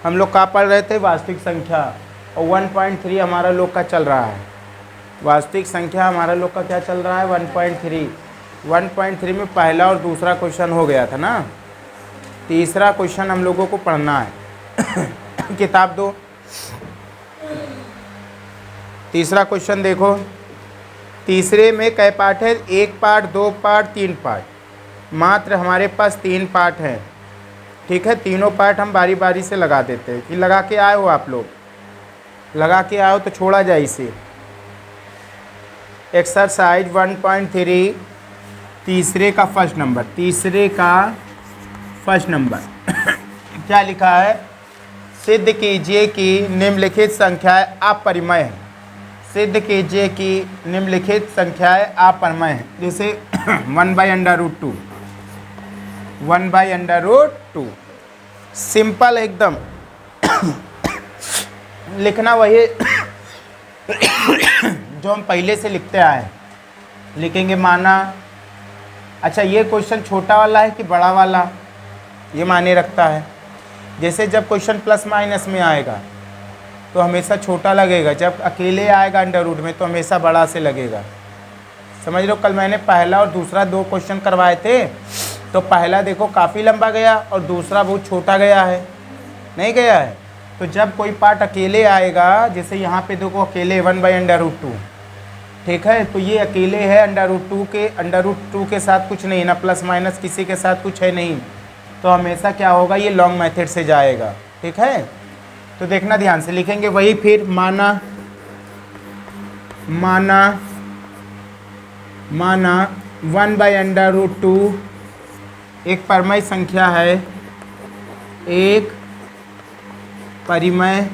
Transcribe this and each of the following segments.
हम लोग कहाँ पढ़ रहे थे? वास्तविक संख्या। और 1.3 हमारा लोग का चल रहा है। वास्तविक संख्या हमारा लोग का क्या चल रहा है? 1.3। 1.3 में पहला और दूसरा क्वेश्चन हो गया था ना। तीसरा क्वेश्चन हम लोगों को पढ़ना है। किताब दो। तीसरा क्वेश्चन देखो। तीसरे में कै पार्ट है? 1 पार्ट, 2 पार्ट, 3 पार्ट। मात्र हमारे पास 3 पार्ट हैं। ठीक है, तीनों पार्ट हम बारी बारी से लगा देते हैं। कि लगा के आए हो आप लोग? लगा के आए हो तो छोड़ा जाए इसे। एक्सरसाइज 1.3 तीसरे का फर्स्ट नंबर। तीसरे का फर्स्ट नंबर क्या लिखा है? सिद्ध कीजिए कि निम्नलिखित संख्याएं अपरिमेय हैं। सिद्ध कीजिए कि निम्नलिखित संख्याएं अपरिमेय हैं। जैसे 1/√2। 1/√2 सिंपल एकदम। लिखना वही जो हम पहले से लिखते आए हैं। लिखेंगे माना। अच्छा, ये क्वेश्चन छोटा वाला है कि बड़ा वाला? ये मायने रखता है। जैसे जब क्वेश्चन प्लस माइनस में आएगा तो हमेशा छोटा लगेगा, जब अकेले आएगा अंडर रूट में तो हमेशा बड़ा से लगेगा। समझ लो, कल मैंने पहला और दूसरा 2 क्वेश्चन करवाए थे। तो पहला देखो काफ़ी लंबा गया और दूसरा बहुत छोटा गया है, नहीं गया है? तो जब कोई पार्ट अकेले आएगा, जैसे यहाँ पे देखो अकेले 1/√2, ठीक है, तो ये अकेले है अंडर रूट टू के साथ कुछ नहीं ना, प्लस माइनस किसी के साथ कुछ है नहीं। तो हमेशा क्या होगा? ये लॉन्ग मेथड से जाएगा। ठीक है, तो देखना ध्यान से। लिखेंगे वही फिर माना 1/√2 एक परिमेय संख्या है। एक परिमेय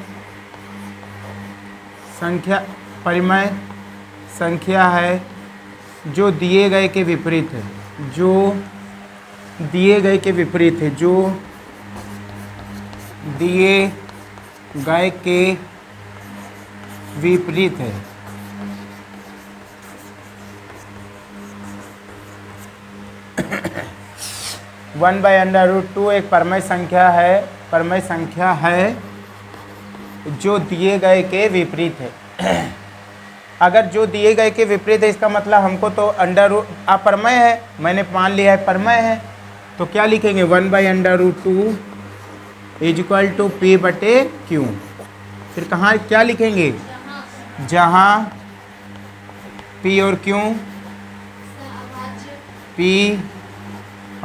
संख्या है जो दिए गए के विपरीत है। जो दिए गए के विपरीत है। जो दिए गए के विपरीत है। वन बाई √2 एक परिमेय संख्या है। परिमेय संख्या है जो दिए गए के विपरीत है। अगर जो दिए गए के विपरीत है, इसका मतलब हमको तो अपरिमेय है, मैंने मान लिया है परिमेय है। तो क्या लिखेंगे? 1/√2 = P/Q। फिर कहाँ क्या लिखेंगे? जहाँ P और Q, P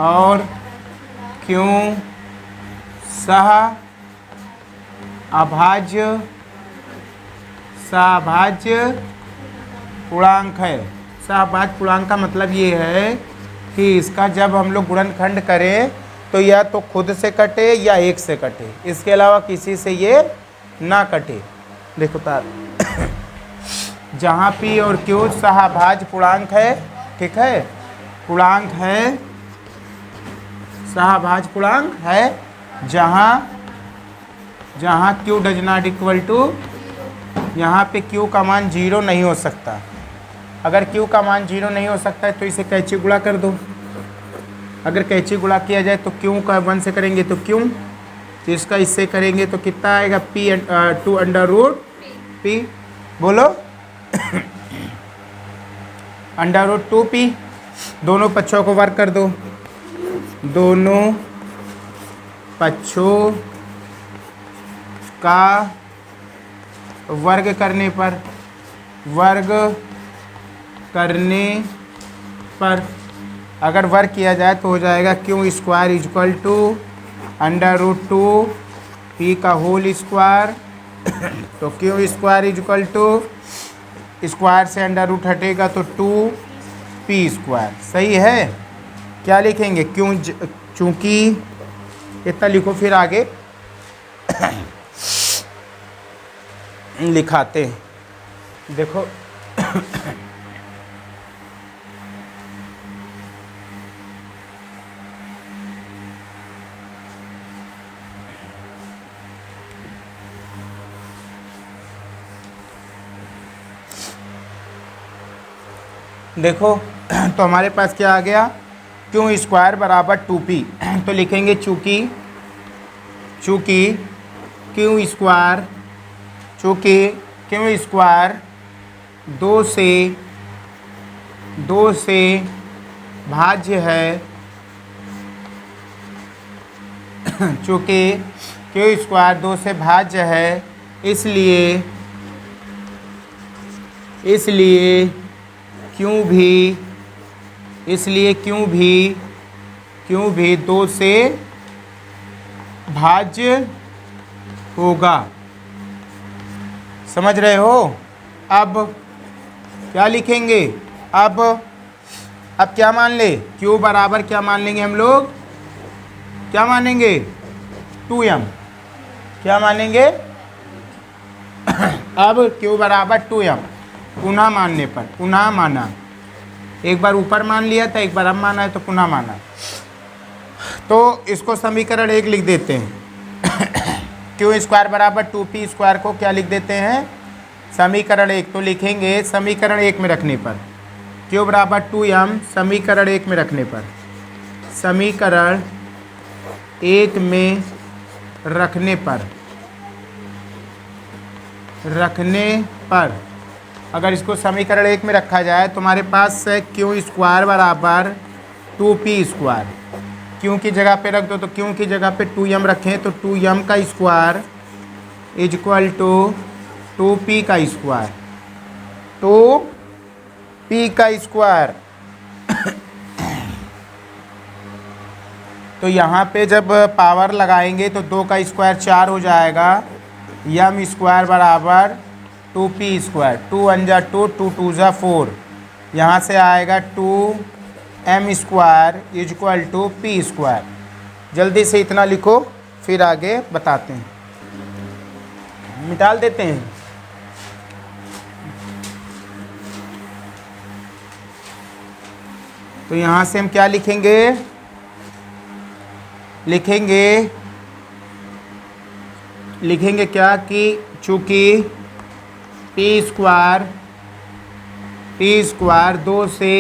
और Q सह अभाज्य पूर्णांक है। सहअभाज्य पूर्णांक का मतलब ये है कि इसका जब हम लोग गुणनखंड करें तो या तो खुद से कटे या एक से कटे, इसके अलावा किसी से ये ना कटे। देखो तार जहाँ P और Q सहअभाज्य पूर्णांक है, ठीक है, पूर्णांक है, सहअभाज्य पूर्णांक है, जहाँ Q does not equal to, यहाँ पे Q का मान 0 नहीं हो सकता। अगर Q का मान 0 नहीं हो सकता है तो इसे कैंची गुणा कर दो। अगर कैंची गुणा किया जाए तो Q का 1 से करेंगे तो Q, तो इसका इससे करेंगे तो कितना आएगा? P/2 बोलो √2P। दोनों पक्षों को वर्ग कर दो। दोनों पक्षों का वर्ग करने पर अगर वर्ग किया जाए तो हो जाएगा Q² = √2P का होल स्क्वायर। तो Q² स्क्वायर से अंडर रूट हटेगा तो 2P²। सही है। क्या लिखेंगे? चूंकि इतना लिखो, फिर आगे लिखाते हैं। देखो देखो तो हमारे पास क्या आ गया? Q² = 2P। तो लिखेंगे चूंकि क्यू स्क्वायर, चूँकि क्यू स्क्वायर 2 से भाज्य है, चूँकि क्यू स्क्वायर 2 से भाज्य है, इसलिए क्यों भी 2 से भाज्य होगा। समझ रहे हो? अब क्या लिखेंगे? अब क्या मान ले? Q बराबर क्या मान लेंगे हम लोग? क्या मानेंगे? 2m। क्या मानेंगे? अब Q बराबर 2m पुनः मानने पर, पुनः माना, एक बार ऊपर मान लिया था, एक बार अब माना है तो पुनः माना। तो इसको समीकरण 1 लिख देते हैं। क्यू स्क्वायर बराबर 2p स्क्वायर को क्या लिख देते हैं? समीकरण 1। तो लिखेंगे समीकरण 1 में रखने पर क्यू बराबर 2m, समीकरण 1 में रखने पर, समीकरण 1 में रखने पर अगर इसको समीकरण 1 में रखा जाए, तुम्हारे पास है क्यू स्क्वायर बराबर 2p स्क्वायर। क्यू की जगह पे रख दो, तो क्यू की जगह पे 2m रखें तो 2m का square is equal to 2p का स्क्वायर, 2p का स्क्वायर। तो यहाँ पे जब पावर लगाएंगे तो 2 का स्क्वायर 4 हो जाएगा, m स्क्वायर बराबर 2p स्क्वायर, 2 1 जा 2, 2 2 जा 4, यहाँ से आएगा 2m square is equal to p square. जल्दी से इतना लिखो, फिर आगे बताते हैं, मिटाल देते हैं। तो यहाँ से हम क्या लिखेंगे? लिखेंगे क्या कि चूँकि p स्क्वायर 2 से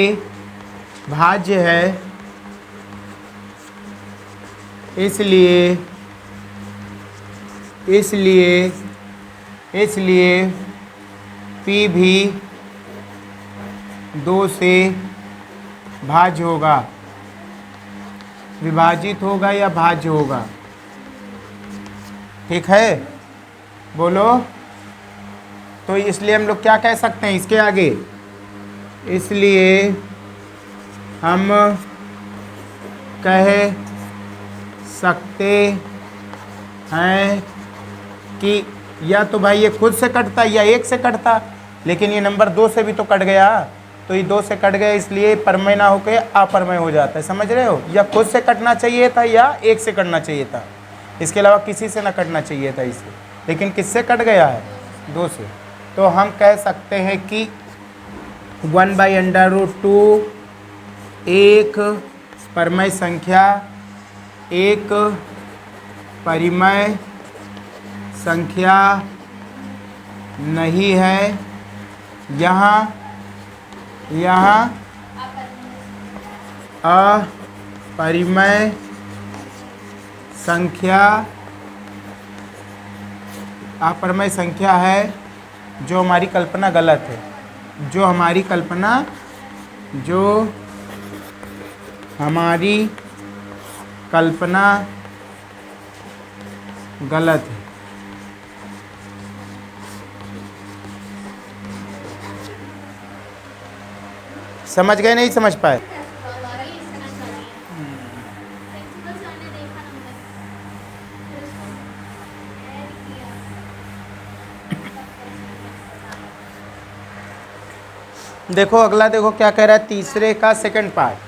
भाज्य है, इसलिए p भी 2 से भाज्य होगा, विभाजित होगा या भाज्य होगा? ठीक है, बोलो। तो इसलिए हम लोग क्या कह सकते हैं इसके आगे? इसलिए हम कह सकते हैं कि या तो भाई ये खुद से कटता या 1 से कटता, लेकिन ये नंबर 2 से भी तो कट गया, तो ये 2 से कट गया, इसलिए परमय ना होकर अपरमय हो जाता है। समझ रहे हो? या खुद से कटना चाहिए था या 1 से कटना चाहिए था, इसके अलावा किसी से ना कटना चाहिए था इसे, लेकिन किससे कट गया है? 2 से। तो हम कह सकते हैं कि 1/√2 एक परमय संख्या, एक परिमय संख्या नहीं है। यहाँ अपरिमेय संख्या है, जो हमारी कल्पना गलत है, जो हमारी कल्पना गलत है। समझ गए? नहीं समझ पाए? देखो अगला, देखो क्या कह रहा है, तीसरे का सेकंड पार्ट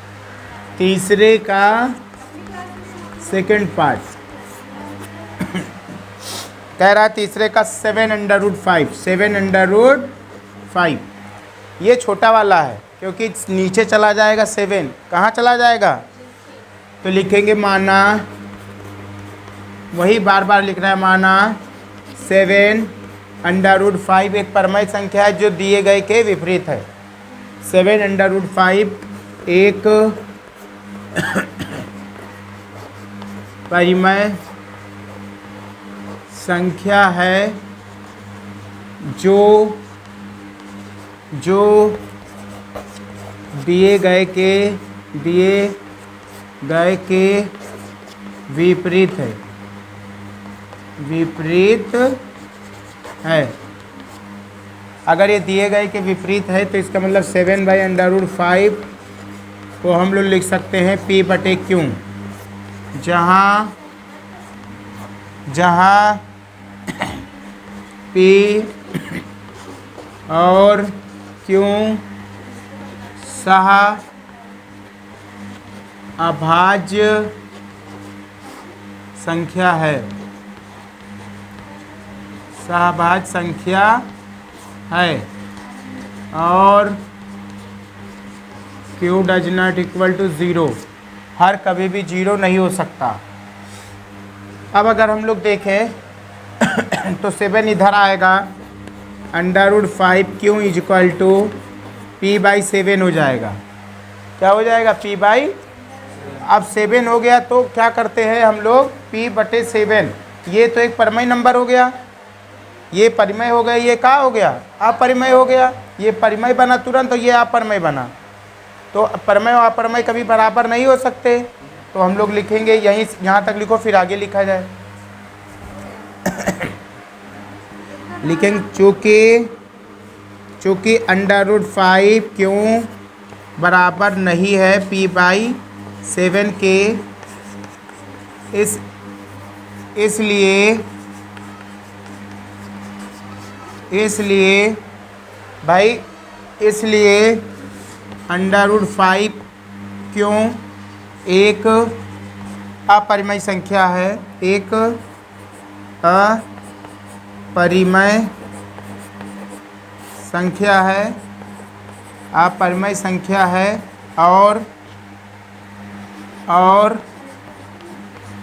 कह रहा है तीसरे का 7√5 ये छोटा वाला है, क्योंकि नीचे चला जाएगा 7, कहाँ चला जाएगा? तो लिखेंगे माना, वही बार बार लिख रहा है, माना 7√5 एक परमय संख्या है जो दिए गए के विपरीत है। 7√5 एक परिमय संख्या है जो दिए गए के विपरीत है। अगर ये दिए गए के विपरीत है तो इसका मतलब 7/√5 को हम लोग लिख सकते हैं P/Q, जहाँ P और Q अभाज्य संख्या है, सहभाज्य संख्या है, और Q does not equal to 0, हर कभी भी 0 नहीं हो सकता। अब अगर हम लोग देखें तो 7 इधर आएगा, √5Q is equal to P/7 हो जाएगा। क्या हो जाएगा? P/, अब 7 हो गया तो क्या करते हैं हम लोग, P/7, ये तो एक परिमेय नंबर हो गया, ये परिमेय हो गया, ये क्या हो गया? अपरिमेय हो गया। ये परिमेय बना तुरंत, तो ये अपरिमेय बना। तो परिमेय और अपरिमेय कभी बराबर नहीं हो सकते, तो हम लोग लिखेंगे यहाँ तक लिखो, फिर आगे लिखा जाए। लिखेंगे चूँकि √5Q बराबर नहीं है P/7 के, इसलिए √5Q एक अपरिमेय संख्या है, एक अपरिमेय संख्या है, और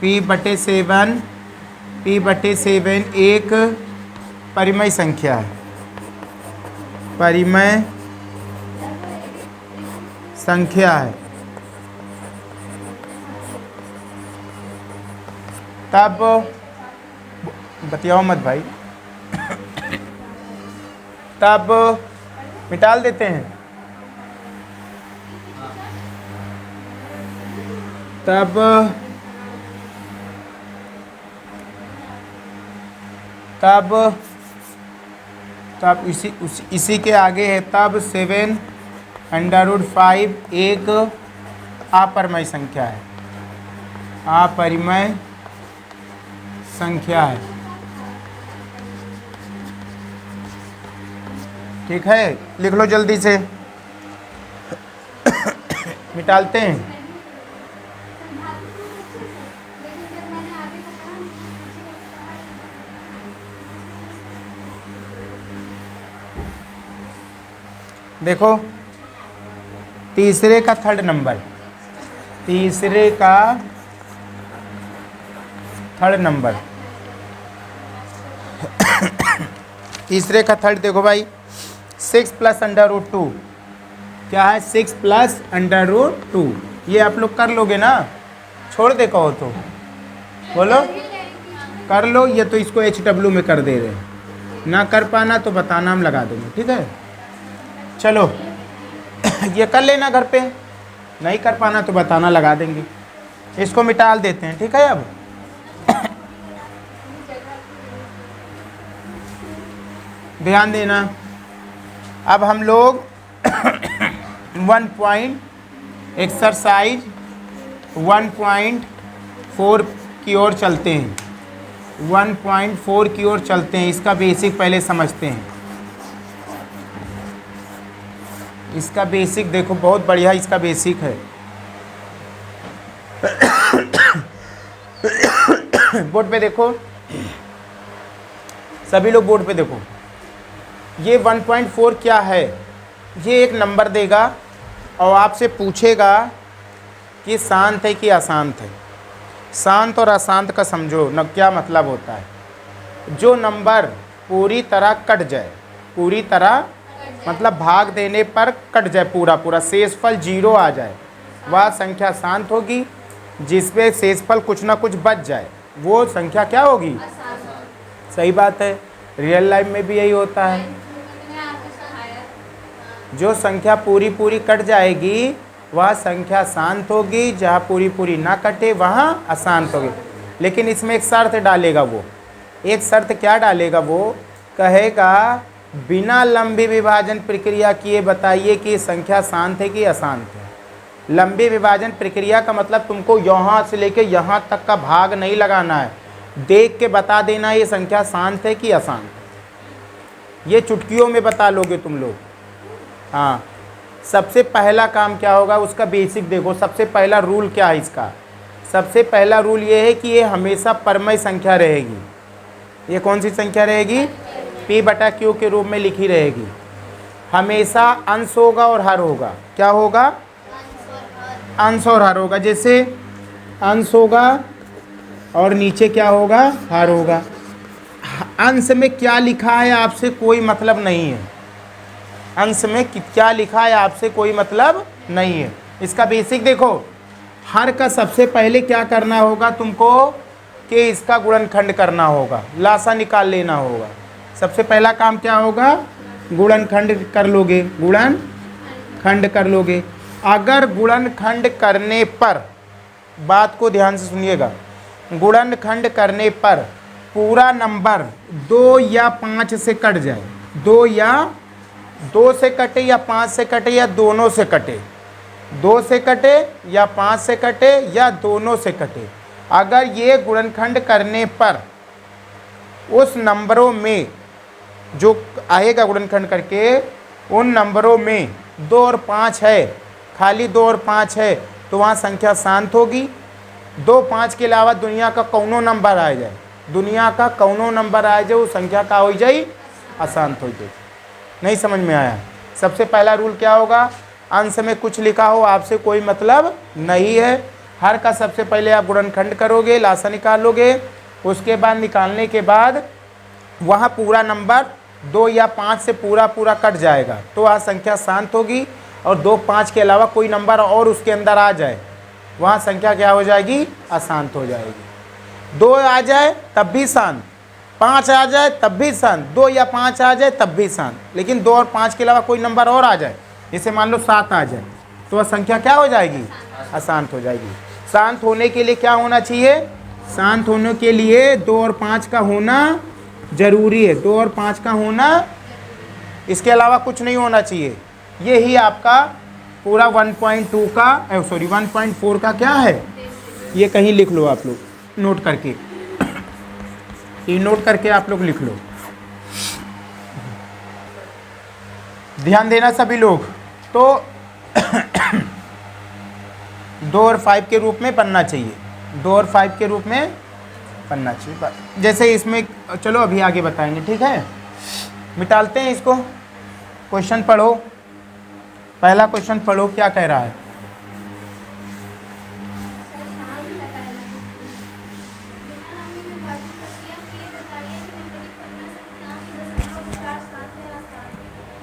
P/7 एक परिमेय संख्या है, तब बतियाओ मत भाई। तब मिटाल देते हैं, तब इसी के आगे है, तब 7/5 एक अपरिमेय संख्या है, ठीक है। लिख लो जल्दी से, मिटालते हैं। देखो तीसरे का थर्ड नंबर, तीसरे का थर्ड देखो भाई, 6 + √2 क्या है? 6 + √2, ये आप लोग कर लोगे ना? छोड़ दे कहो तो बोलो, कर लो। ये तो इसको HW में कर दे रहे हैं, ना कर पाना तो बताना, हम लगा देंगे, ठीक है। चलो ये कर लेना घर पे, नहीं कर पाना तो बताना, लगा देंगे। इसको मिटाल देते हैं, ठीक है। अब ध्यान देना, अब हम लोग 1.4 की ओर चलते हैं। 1.4 की ओर चलते हैं। इसका बेसिक पहले समझते हैं। इसका बेसिक देखो, बहुत बढ़िया इसका बेसिक है। बोर्ड पे देखो, सभी लोग बोर्ड पे देखो। ये 1.4 क्या है? ये एक नंबर देगा और आपसे पूछेगा कि शांत है कि अशांत है। शांत और अशांत का समझो न क्या मतलब होता है। जो नंबर पूरी तरह कट जाए, पूरी तरह मतलब भाग देने पर कट जाए, पूरा पूरा शेषफल 0 आ जाए, वह संख्या शांत होगी। जिसमें शेषफल कुछ ना कुछ बच जाए वो संख्या क्या होगी? सही बात है, रियल लाइफ में भी यही होता है। जो संख्या पूरी पूरी कट जाएगी वह संख्या शांत होगी, जहाँ पूरी पूरी ना कटे वहाँ अशांत होगी। लेकिन इसमें एक शर्त डालेगा वो, एक शर्त क्या डालेगा वो, कहेगा बिना लंबी विभाजन प्रक्रिया किए बताइए कि संख्या शांत है कि अशांत है। लंबी विभाजन प्रक्रिया का मतलब तुमको यहाँ से लेके यहाँ तक का भाग नहीं लगाना है, देख के बता देना ये संख्या शांत है कि अशांत है। ये चुटकियों में बता लोगे तुम लोग। हाँ, सबसे पहला काम क्या होगा उसका बेसिक देखो। सबसे पहला रूल क्या है इसका? सबसे पहला रूल ये है कि ये हमेशा परमय संख्या रहेगी। ये कौन सी संख्या रहेगी? P/Q के रूप में लिखी रहेगी। हमेशा अंश होगा और हर होगा। क्या होगा? अंश और हर होगा। जैसे अंश होगा और नीचे क्या होगा? हर होगा। अंश में क्या लिखा है आपसे कोई मतलब नहीं है। अंश में क्या लिखा है आपसे कोई मतलब नहीं है। इसका बेसिक देखो। हर का सबसे पहले क्या करना होगा तुमको कि इसका गुणनखंड करना होगा, लासा निकाल लेना होगा। सबसे पहला काम क्या होगा? गुणनखंड कर लोगे, गुणनखंड कर लोगे। अगर गुणनखंड करने पर, बात को ध्यान से सुनिएगा, गुणनखंड करने पर पूरा नंबर 2 या 5 से कट जाए, 2 से कटे या 5 से कटे या दोनों से कटे, 2 से कटे या 5 से कटे या दोनों से कटे, अगर ये गुणनखंड करने पर उस नंबरों में जो आएगा गुणनखंड करके, उन नंबरों में 2 और 5 है, खाली 2 और 5 है, तो वहाँ संख्या शांत होगी। 2 5 के अलावा दुनिया का कौनो नंबर आ जाए, दुनिया का कौनो नंबर आ जाए, वो संख्या का हो जाए? अशांत हो जाए। नहीं समझ में आया? सबसे पहला रूल क्या होगा? अंश में कुछ लिखा हो आपसे कोई मतलब नहीं है। हर का सबसे पहले आप गुणनखंड करोगे, लासा निकालोगे, उसके बाद निकालने के बाद वहाँ पूरा नंबर 2 या 5 से पूरा पूरा कट जाएगा, तो वहाँ संख्या शांत होगी। और 2 5 के अलावा कोई नंबर और उसके अंदर आ जाए, वहाँ संख्या क्या हो जाएगी? अशांत हो जाएगी। 2 आ जाए तब भी शांत, 5 आ जाए तब भी शांत, 2 या 5 आ जाए तब भी शांत। लेकिन 2 और 5 के अलावा कोई नंबर और आ जाए, जैसे मान लो 7 आ जाए, तो वह संख्या क्या हो जाएगी? अशांत हो जाएगी। शांत होने के लिए क्या होना चाहिए? शांत होने के लिए 2 और 5 का होना जरूरी है। 2 और 5 का होना, इसके अलावा कुछ नहीं होना चाहिए। यही आपका पूरा 1.2 का 1.4 का क्या है? ये कहीं लिख लो आप लोग, नोट करके, ये नोट करके आप लोग लिख लो। ध्यान देना सभी लोग। तो 2 और 5 के रूप में बनना चाहिए, 2 और 5 के रूप में बनना चाहिए। जैसे इसमें, चलो अभी आगे बताएंगे, ठीक है? मिटालते हैं इसको। क्वेश्चन पढ़ो, पहला क्वेश्चन पढ़ो, क्या कह रहा है?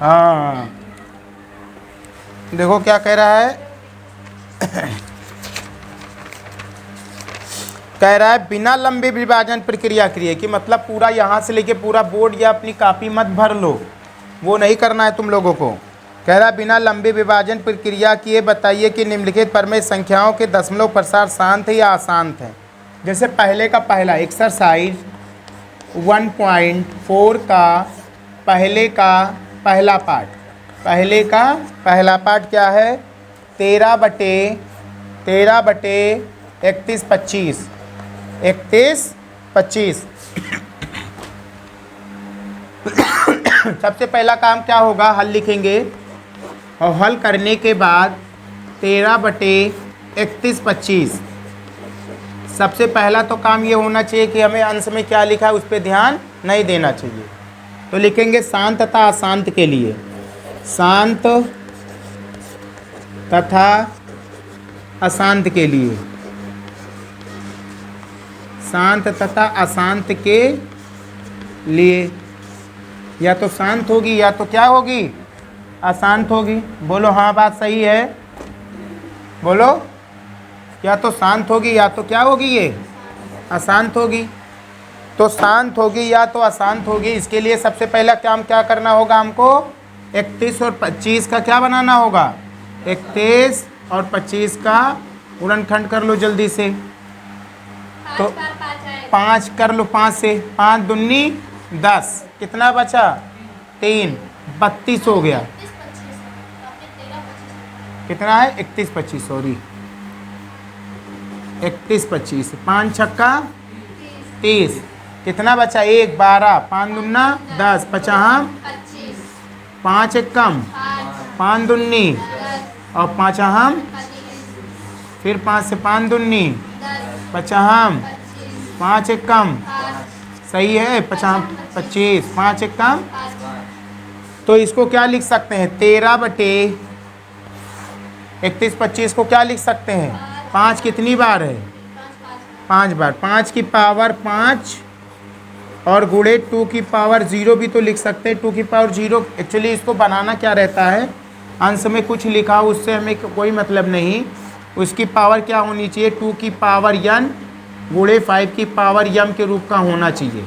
हाँ, देखो क्या कह रहा है। कह रहा है बिना लंबे विभाजन प्रक्रिया क्रिया की, मतलब पूरा यहाँ से लेके पूरा बोर्ड या अपनी कॉपी मत भर लो, वो नहीं करना है तुम लोगों को। कह रहा है बिना लंबे विभाजन प्रक्रिया किए बताइए कि निम्नलिखित परमेय संख्याओं के दशमलव प्रसार शांत है या अशांत है। जैसे पहले का पहला एक्सरसाइज 1.4 का पहले का पहला पार्ट, पहले का पहला पार्ट क्या है? 13 बटे 31 25। सबसे पहला काम क्या होगा? हल लिखेंगे, और हल करने के बाद 13 बटे 31 25। सबसे पहला तो काम ये होना चाहिए कि हमें अंश में क्या लिखा है उस पर ध्यान नहीं देना चाहिए। तो लिखेंगे शांत तथा अशांत के लिए, शांत तथा अशांत के लिए, शांत तथा अशांत के लिए, या तो शांत होगी या तो क्या होगी? अशांत होगी। बोलो हाँ, बात सही है, बोलो। या तो शांत होगी या तो क्या होगी? ये अशांत होगी। तो शांत होगी या तो अशांत होगी, इसके लिए सबसे पहला काम क्या करना होगा हमको, 31 और 25 का क्या बनाना होगा, 31 और 25 का गुणनखंड कर लो जल्दी से। तो 5 कर लो, 5 से 5 दूनी 10, कितना बचा 3, 32 हो गया। कितना है 31 25, सॉरी 31 25, 5 छक्का 30, कितना बचा 1 12, 5 दूना 10, 50 5 एक कम 5 दूनी और 5 हम, फिर 5 से 5 दूनी 50, 5 एक कम, सही है 50 25, 5 एक कम। तो इसको क्या लिख सकते हैं, 13 बटे 31 25 को क्या लिख सकते हैं, 5 कितनी बार है, 5 बार, 5 की पावर 5 और गुणे 2 की पावर 0 भी तो लिख सकते हैं। 2 की पावर 0 एक्चुअली इसको बनाना क्या रहता है, अंश में कुछ लिखा हो उससे हमें कोई मतलब नहीं, उसकी पावर क्या होनी चाहिए, 2 की पावर n गुणे 5 की पावर m के रूप का होना चाहिए,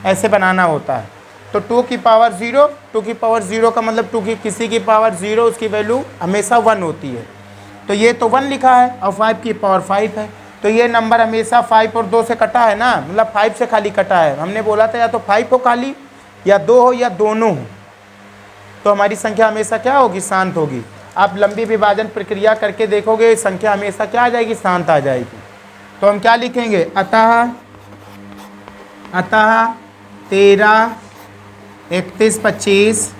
ऐसे बनाना होता है। तो 2 की पावर 0, 2 की पावर 0 का मतलब 2 की किसी की पावर 0 उसकी वैल्यू हमेशा 1 होती है, तो ये तो 1 लिखा है और 5 की पावर 5 है, तो ये नंबर हमेशा 5 और 2 से कटा है ना, मतलब 5 से खाली कटा है। हमने बोला था या तो 5 हो खाली, या 2 हो, या दोनों हो, तो हमारी संख्या हमेशा क्या होगी, शांत होगी। आप लंबी विभाजन प्रक्रिया करके देखोगे संख्या हमेशा क्या आ जाएगी, शांत आ जाएगी। तो हम क्या लिखेंगे, अतः 13 31 25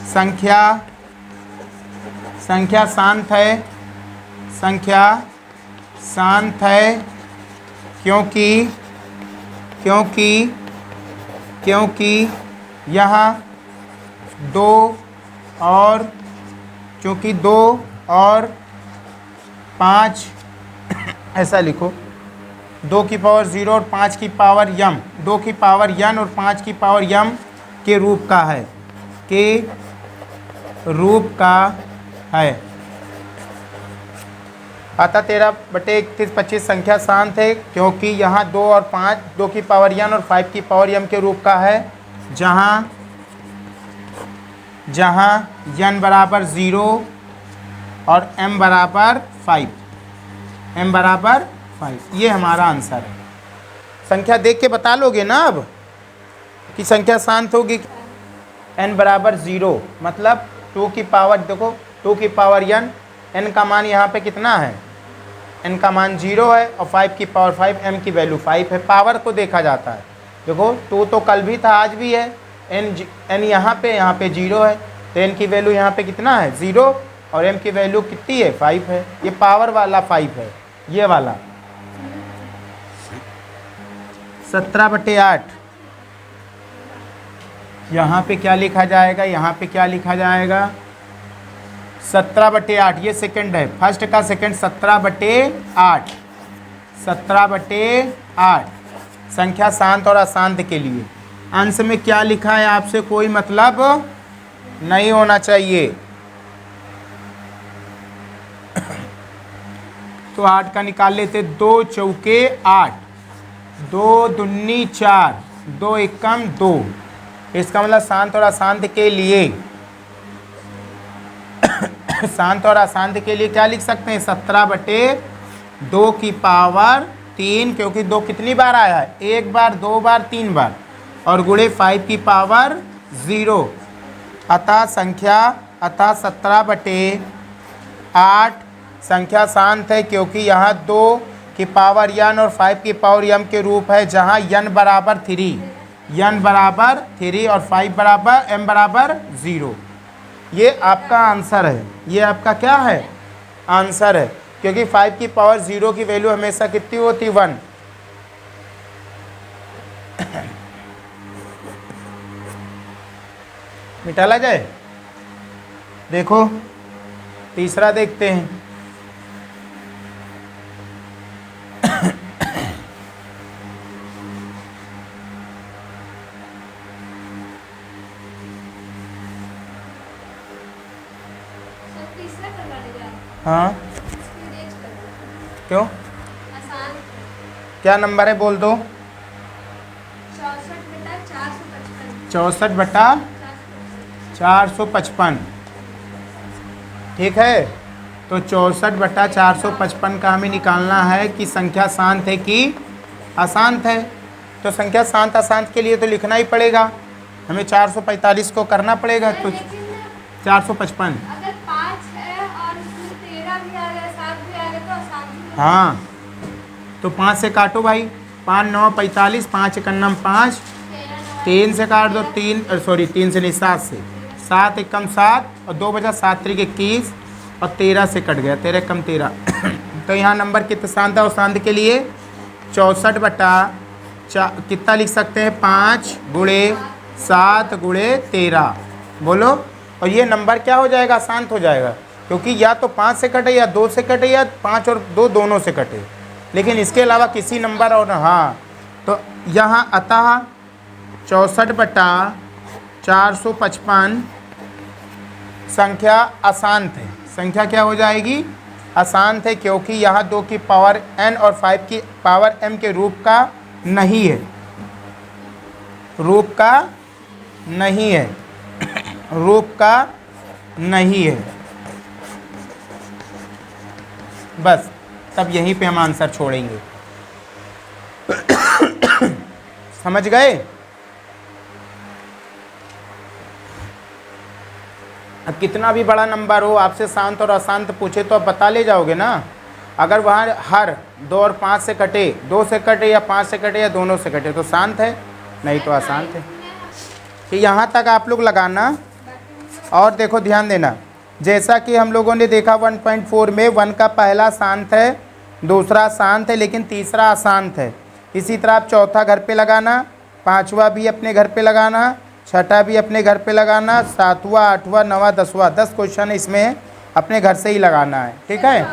संख्या शांत है, संख्या शांत है क्योंकि यहाँ 2 और, चूँकि 2 और 5 ऐसा लिखो, 2 की पावर 0 और 5 की पावर m, 2 की पावर n और 5 की पावर m के रूप का है, अतः 13 बटे 31 25 संख्या शांत है क्योंकि यहाँ 2 और 5, 2 की पावर n और 5 की पावर m के रूप का है, जहाँ n बराबर 0 और m बराबर 5, ये हमारा आंसर है। संख्या देख के बता लोगे ना अब कि संख्या शांत होगी। n बराबर 0 मतलब 2 की पावर, देखो 2 की पावर n का मान यहाँ पे कितना है, n का मान 0 है और 5 की पावर 5, m की वैल्यू 5 है, पावर को देखा जाता है। देखो 2 तो कल भी था आज भी है, n यहाँ पे 0 है, तो n की वैल्यू यहाँ पे कितना है 0 और m की वैल्यू कितनी है 5 है, ये पावर वाला 5 है, ये वाला 17 बटे 8, यहाँ पे क्या लिखा जाएगा, यहाँ पे क्या लिखा जाएगा 17 बटे 8, ये सेकंड है, फर्स्ट का सेकंड 17 बटे 8, 17 बटे 8 संख्या शांत और अशांत के लिए। अंश में क्या लिखा है आपसे कोई मतलब नहीं होना चाहिए। तो 8 का निकाल लेते, 2 चौके 8, 2 दूनी 4, 2 एकम 2, इसका मतलब शांत और अशांत के लिए शांत और अशांत के लिए क्या लिख सकते हैं, 17 बटे 2 की पावर 3, क्योंकि 2 कितनी बार आया है, 1 बार 2 बार 3 बार, और गुणे 5 की पावर 0, अतः 17 बटे 8 संख्या शांत है क्योंकि यहाँ 2 की पावर n और 5 की पावर m के रूप है, जहाँ n बराबर 3 और 5 बराबर m बराबर 0। ये आपका आंसर है, ये आपका क्या है आंसर है, क्योंकि 5 की पावर 0 की वैल्यू हमेशा कितनी होती 1। मिटाला जाए, देखो तीसरा देखते हैं। हाँ क्यों, क्या नंबर है बोल दो, 64/455। ठीक है, तो 64/455 का हमें निकालना है कि संख्या शांत है कि अशांत है। तो संख्या शांत अशांत के लिए तो लिखना ही पड़ेगा, हमें 445 को करना पड़ेगा। तो 455, अगर 5 है और उसमें 13 भी आ गया, 7 भी आ गया तो आसान है। हाँ, तो 5 से काटो भाई, 5 9 45, 5 एकन्नम 5, 3 से काट दो, 3 से नहीं 7 से, 7 एकम 7 और 2 बजा 7 3 21 और 13 से कट गया, 13 एकम 13। तो यहाँ नंबर कितना शांत है और शांत के लिए 64 कितना लिख सकते हैं, 5 गुणे 7 गुणे 13। बोलो, और ये नंबर क्या हो जाएगा, शांत हो जाएगा, क्योंकि या तो 5 से कटे या 2 से कटे या 5 और 2 दोनों से कटे, लेकिन इसके अलावा किसी नंबर और। हाँ, तो यहाँ अतः 64/455 संख्या अशांत है। संख्या क्या हो जाएगी, अशांत है, क्योंकि यहाँ 2 की पावर n और 5 की पावर m के रूप का नहीं है, रूप का नहीं है, रूप का नहीं है। बस तब यहीं पे हम आंसर छोड़ेंगे। समझ गए। अब कितना भी बड़ा नंबर हो, आपसे शांत और अशांत पूछे तो आप बता ले जाओगे ना। अगर वहाँ हर 2 और 5 से कटे, 2 से कटे या 5 से कटे या दोनों से कटे तो शांत है, नहीं तो अशांत है। कि यहाँ तक आप लोग लगाना। और देखो ध्यान देना, जैसा कि हम लोगों ने देखा 1.4 में 1 का पहला शांत है, दूसरा शांत है, लेकिन तीसरा अशांत है। इसी तरह आप चौथा घर पे लगाना, पांचवा भी अपने घर पे लगाना, छठा भी अपने घर पे लगाना, सातवां, आठवां, नवा, 10वां, 10 क्वेश्चन इसमें अपने घर से ही लगाना है। ठीक है,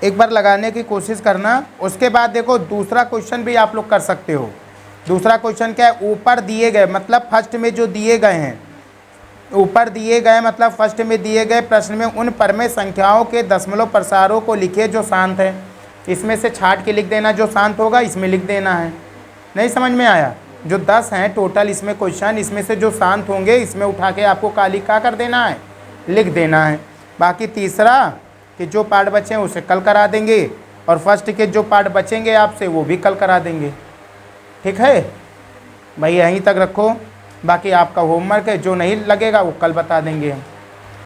एक बार लगाने की कोशिश करना। उसके बाद देखो दूसरा क्वेश्चन भी आप लोग कर सकते हो। दूसरा क्वेश्चन क्या है, ऊपर दिए गए मतलब फर्स्ट में जो दिए गए हैं, ऊपर दिए गए मतलब फर्स्ट में दिए गए प्रश्न में उन परमेय संख्याओं के दशमलव प्रसारों को लिखे जो शांत है। इसमें से छाट के लिख देना, जो शांत होगा इसमें लिख देना है। नहीं समझ में आया, जो 10 हैं टोटल इसमें क्वेश्चन, इसमें से जो शांत होंगे इसमें उठा के आपको काली का कर देना है, लिख देना है। बाकी तीसरा कि जो पार्ट बचे हैं उसे कल करा देंगे, और फर्स्ट के जो पार्ट बचेंगे आपसे वो भी कल करा देंगे। ठीक है भाई, यहीं तक रखो। बाकी आपका होमवर्क है, जो नहीं लगेगा वो कल बता देंगे हम।